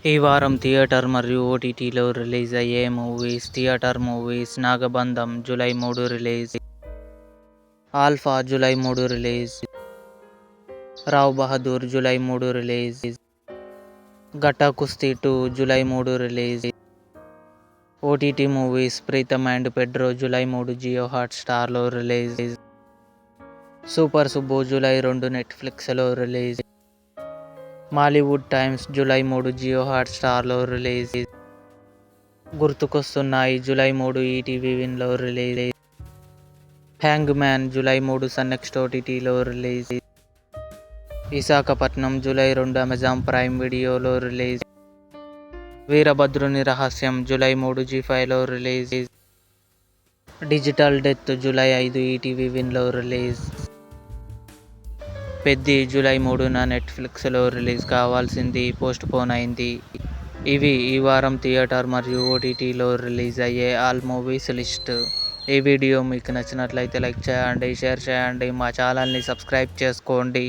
ఈ వారం థియేటర్ మరియు ఓటీటీలో రిలీజ్ అయ్యే movies. Theatre movies: Nagabandham July 3 release, Alpha July 3 release, Rao Bahadur July 3 release, Gatta Kusthi 2 July 3 release. OTT movies: Pritam and Pedro July 3 Jio హాట్స్టార్లో release, Super Subbu July 2 నెట్ఫ్లిక్స్లో release, Mollywood Times July 3 Jio హాట్స్టార్లో release, గుర్తుకొస్తున్నాయి జూలై 3 ఈటీవీ విన్లో release, hang man July 3 SunNXT ఓటీటీలో release, Visakhapatnam July 2 Amazon Prime వీడియోలో release, వీరభద్రుని రహస్యం July 3 జీ5లో release, digital death July 5 ETV విన్లో రిలీజ్, పెద్ది జూలై 3న నెట్ఫ్లిక్స్లో రిలీజ్ కావాల్సింది పోస్ట్ పోన్ అయింది. ఇవి ఈ వారం థియేటర్ మరియు ఓటీటీలో రిలీజ్ అయ్యే ఆల్ మూవీస్ లిస్ట్. ఈ వీడియో మీకు నచ్చినట్లయితే లైక్ చేయండి, షేర్ చేయండి, మా ఛానల్ని సబ్స్క్రైబ్ చేసుకోండి.